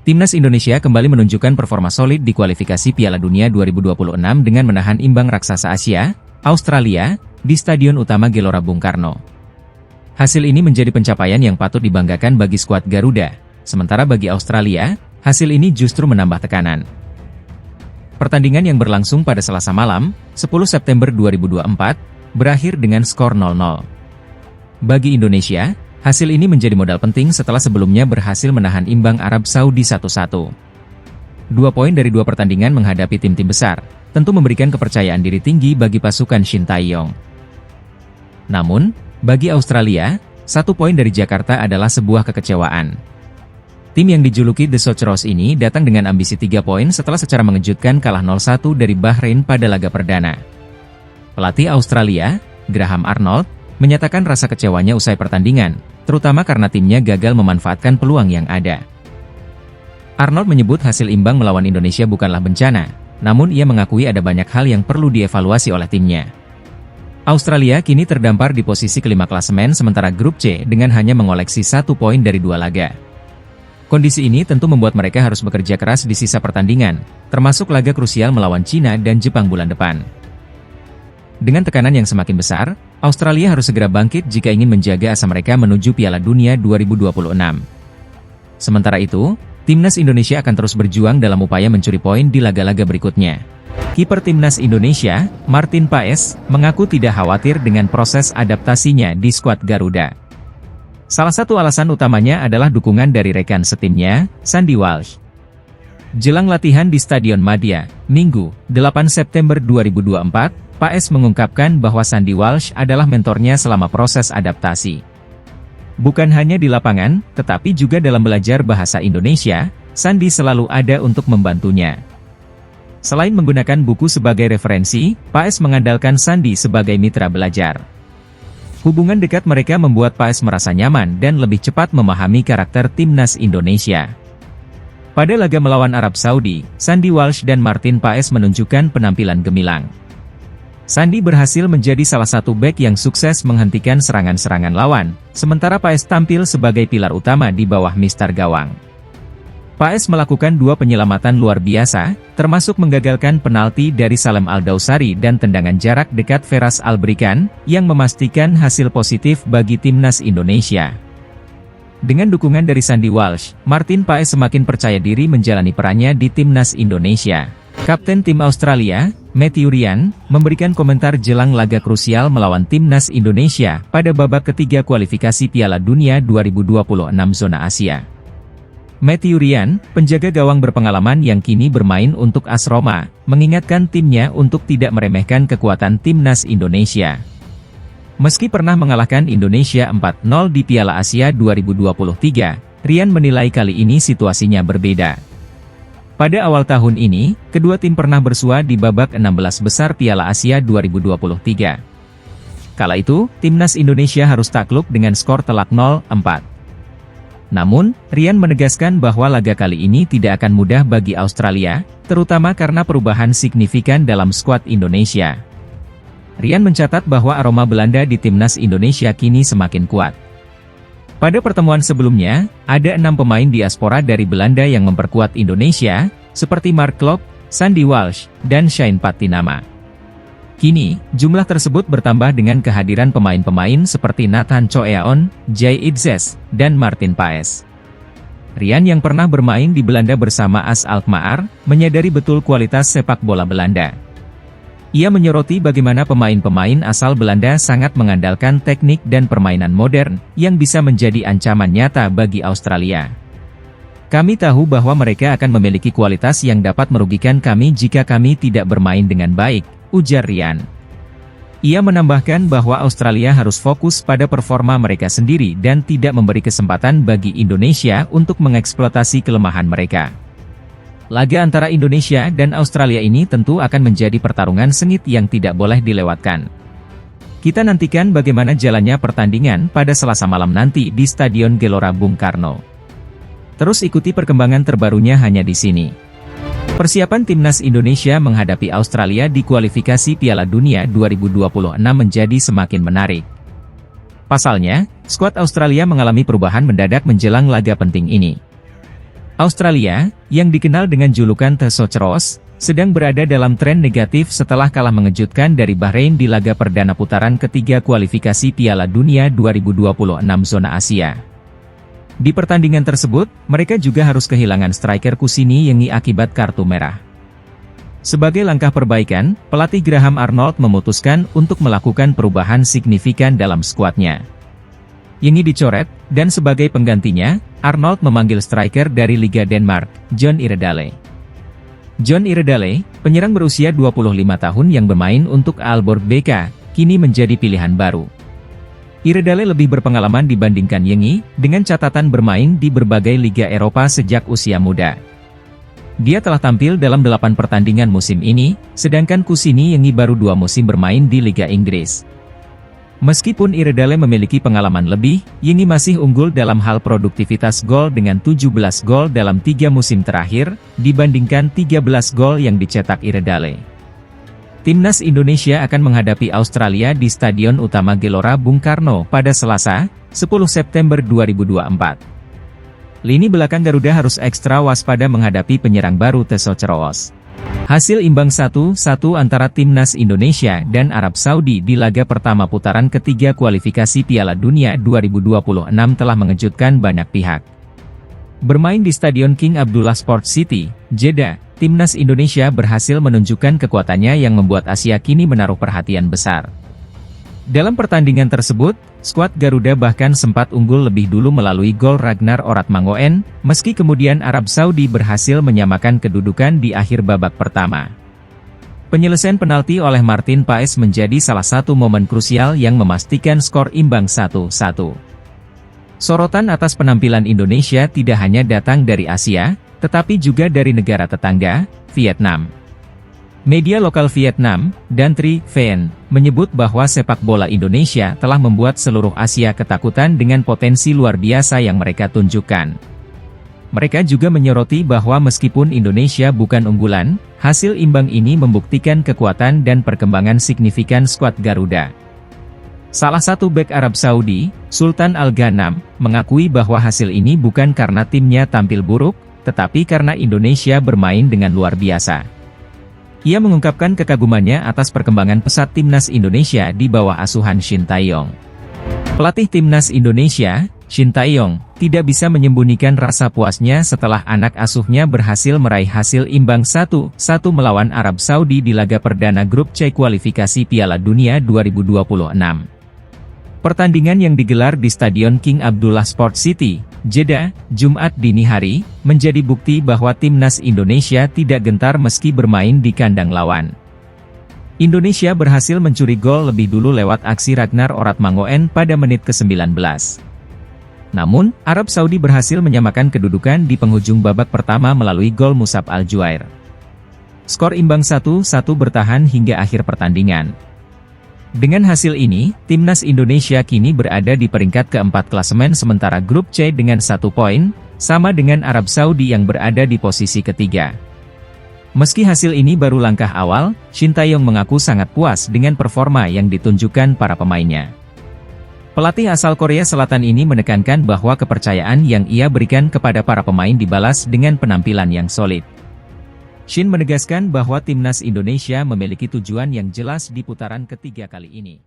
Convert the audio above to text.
Timnas Indonesia kembali menunjukkan performa solid di kualifikasi Piala Dunia 2026 dengan menahan imbang raksasa Asia, Australia, di Stadion Utama Gelora Bung Karno. Hasil ini menjadi pencapaian yang patut dibanggakan bagi skuad Garuda, sementara bagi Australia, hasil ini justru menambah tekanan. Pertandingan yang berlangsung pada Selasa malam, 10 September 2024, berakhir dengan skor 0-0. Bagi Indonesia, hasil ini menjadi modal penting setelah sebelumnya berhasil menahan imbang Arab Saudi 1-1. 2 poin dari 2 pertandingan menghadapi tim-tim besar, tentu memberikan kepercayaan diri tinggi bagi pasukan Shin Tae-yong. Namun, bagi Australia, 1 poin dari Jakarta adalah sebuah kekecewaan. Tim yang dijuluki The Socceroos ini datang dengan ambisi 3 poin setelah secara mengejutkan kalah 0-1 dari Bahrain pada laga perdana. Pelatih Australia, Graham Arnold, menyatakan rasa kecewanya usai pertandingan, terutama karena timnya gagal memanfaatkan peluang yang ada. Arnold menyebut hasil imbang melawan Indonesia bukanlah bencana, namun ia mengakui ada banyak hal yang perlu dievaluasi oleh timnya. Australia kini terdampar di posisi kelima klasemen sementara grup C dengan hanya mengoleksi 1 poin dari 2 laga. Kondisi ini tentu membuat mereka harus bekerja keras di sisa pertandingan, termasuk laga krusial melawan Cina dan Jepang bulan depan. Dengan tekanan yang semakin besar, Australia harus segera bangkit jika ingin menjaga asa mereka menuju Piala Dunia 2026. Sementara itu, Timnas Indonesia akan terus berjuang dalam upaya mencuri poin di laga-laga berikutnya. Kiper Timnas Indonesia, Martin Paes, mengaku tidak khawatir dengan proses adaptasinya di skuad Garuda. Salah satu alasan utamanya adalah dukungan dari rekan setimnya, Sandy Walsh. Jelang latihan di Stadion Madia, Minggu, 8 September 2024, Paes mengungkapkan bahwa Sandy Walsh adalah mentornya selama proses adaptasi. Bukan hanya di lapangan, tetapi juga dalam belajar bahasa Indonesia, Sandy selalu ada untuk membantunya. Selain menggunakan buku sebagai referensi, Paes mengandalkan Sandy sebagai mitra belajar. Hubungan dekat mereka membuat Paes merasa nyaman dan lebih cepat memahami karakter Timnas Indonesia. Pada laga melawan Arab Saudi, Sandy Walsh dan Martin Paes menunjukkan penampilan gemilang. Sandy berhasil menjadi salah satu bek yang sukses menghentikan serangan-serangan lawan, sementara Paes tampil sebagai pilar utama di bawah mistar gawang. Paes melakukan 2 penyelamatan luar biasa, termasuk menggagalkan penalti dari Salem Al-Dausari dan tendangan jarak dekat Feras Albrikan, yang memastikan hasil positif bagi Timnas Indonesia. Dengan dukungan dari Sandy Walsh, Martin Paes semakin percaya diri menjalani perannya di Timnas Indonesia. Kapten tim Australia, Matthew Ryan, memberikan komentar jelang laga krusial melawan Timnas Indonesia pada babak ketiga kualifikasi Piala Dunia 2026 zona Asia. Matthew Ryan, penjaga gawang berpengalaman yang kini bermain untuk AS Roma, mengingatkan timnya untuk tidak meremehkan kekuatan Timnas Indonesia. Meski pernah mengalahkan Indonesia 4-0 di Piala Asia 2023, Ryan menilai kali ini situasinya berbeda. Pada awal tahun ini, kedua tim pernah bersua di babak 16 besar Piala Asia 2023. Kala itu, Timnas Indonesia harus takluk dengan skor telak 0-4. Namun, Ryan menegaskan bahwa laga kali ini tidak akan mudah bagi Australia, terutama karena perubahan signifikan dalam skuad Indonesia. Ryan mencatat bahwa aroma Belanda di Timnas Indonesia kini semakin kuat. Pada pertemuan sebelumnya, ada 6 pemain diaspora dari Belanda yang memperkuat Indonesia, seperti Mark Klok, Sandy Walsh, dan Shane Patinama. Kini, jumlah tersebut bertambah dengan kehadiran pemain-pemain seperti Nathan Choeaon, Jay Idzes, dan Martin Paes. Ryan yang pernah bermain di Belanda bersama AS Alkmaar, menyadari betul kualitas sepak bola Belanda. Ia menyoroti bagaimana pemain-pemain asal Belanda sangat mengandalkan teknik dan permainan modern, yang bisa menjadi ancaman nyata bagi Australia. Kami tahu bahwa mereka akan memiliki kualitas yang dapat merugikan kami jika kami tidak bermain dengan baik, ujar Ryan. Ia menambahkan bahwa Australia harus fokus pada performa mereka sendiri dan tidak memberi kesempatan bagi Indonesia untuk mengeksploitasi kelemahan mereka. Laga antara Indonesia dan Australia ini tentu akan menjadi pertarungan sengit yang tidak boleh dilewatkan. Kita nantikan bagaimana jalannya pertandingan pada Selasa malam nanti di Stadion Gelora Bung Karno. Terus ikuti perkembangan terbarunya hanya di sini. Persiapan timnas Indonesia menghadapi Australia di kualifikasi Piala Dunia 2026 menjadi semakin menarik. Pasalnya, skuad Australia mengalami perubahan mendadak menjelang laga penting ini. Australia, yang dikenal dengan julukan The Socceroos, sedang berada dalam tren negatif setelah kalah mengejutkan dari Bahrain di laga perdana putaran ketiga kualifikasi Piala Dunia 2026 zona Asia. Di pertandingan tersebut, mereka juga harus kehilangan striker Kusini Yengi akibat kartu merah. Sebagai langkah perbaikan, pelatih Graham Arnold memutuskan untuk melakukan perubahan signifikan dalam skuadnya. Yengi dicoret, dan sebagai penggantinya, Arnold memanggil striker dari Liga Denmark, John Iredale. John Iredale, penyerang berusia 25 tahun yang bermain untuk Aalborg BK, kini menjadi pilihan baru. Iredale lebih berpengalaman dibandingkan Yengi, dengan catatan bermain di berbagai liga Eropa sejak usia muda. Dia telah tampil dalam 8 pertandingan musim ini, sedangkan Kusini Yengi baru 2 musim bermain di Liga Inggris. Meskipun Iredale memiliki pengalaman lebih, Yengi masih unggul dalam hal produktivitas gol dengan 17 gol dalam 3 musim terakhir, dibandingkan 13 gol yang dicetak Iredale. Timnas Indonesia akan menghadapi Australia di Stadion Utama Gelora Bung Karno pada Selasa, 10 September 2024. Lini belakang Garuda harus ekstra waspada menghadapi penyerang baru The Socceroos. Hasil imbang 1-1 antara Timnas Indonesia dan Arab Saudi di laga pertama putaran ketiga kualifikasi Piala Dunia 2026 telah mengejutkan banyak pihak. Bermain di Stadion King Abdullah Sports City, Jeddah, Timnas Indonesia berhasil menunjukkan kekuatannya yang membuat Asia kini menaruh perhatian besar. Dalam pertandingan tersebut, skuad Garuda bahkan sempat unggul lebih dulu melalui gol Ragnar Oratmangoen, meski kemudian Arab Saudi berhasil menyamakan kedudukan di akhir babak pertama. Penyelesaian penalti oleh Martin Paes menjadi salah satu momen krusial yang memastikan skor imbang 1-1. Sorotan atas penampilan Indonesia tidak hanya datang dari Asia, tetapi juga dari negara tetangga, Vietnam. Media lokal Vietnam, Dan Tri Vien, menyebut bahwa sepak bola Indonesia telah membuat seluruh Asia ketakutan dengan potensi luar biasa yang mereka tunjukkan. Mereka juga menyoroti bahwa meskipun Indonesia bukan unggulan, hasil imbang ini membuktikan kekuatan dan perkembangan signifikan skuad Garuda. Salah satu bek Arab Saudi, Sultan Al-Ghanam, mengakui bahwa hasil ini bukan karena timnya tampil buruk, tetapi karena Indonesia bermain dengan luar biasa. Ia mengungkapkan kekagumannya atas perkembangan pesat Timnas Indonesia di bawah asuhan Shin Tae-yong. Pelatih Timnas Indonesia, Shin Tae-yong, tidak bisa menyembunyikan rasa puasnya setelah anak asuhnya berhasil meraih hasil imbang 1-1 melawan Arab Saudi di laga perdana grup C kualifikasi Piala Dunia 2026. Pertandingan yang digelar di Stadion King Abdullah Sports City, Jeddah, Jumat dini hari, menjadi bukti bahwa Timnas Indonesia tidak gentar meski bermain di kandang lawan. Indonesia berhasil mencuri gol lebih dulu lewat aksi Ragnar Oratmangoen pada menit ke-19. Namun, Arab Saudi berhasil menyamakan kedudukan di penghujung babak pertama melalui gol Musab Al-Juair. Skor imbang 1-1 bertahan hingga akhir pertandingan. Dengan hasil ini, Timnas Indonesia kini berada di peringkat keempat klasemen sementara grup C dengan 1 poin, sama dengan Arab Saudi yang berada di posisi ketiga. Meski hasil ini baru langkah awal, Shin Tae-yong mengaku sangat puas dengan performa yang ditunjukkan para pemainnya. Pelatih asal Korea Selatan ini menekankan bahwa kepercayaan yang ia berikan kepada para pemain dibalas dengan penampilan yang solid. Shin menegaskan bahwa Timnas Indonesia memiliki tujuan yang jelas di putaran ketiga kali ini.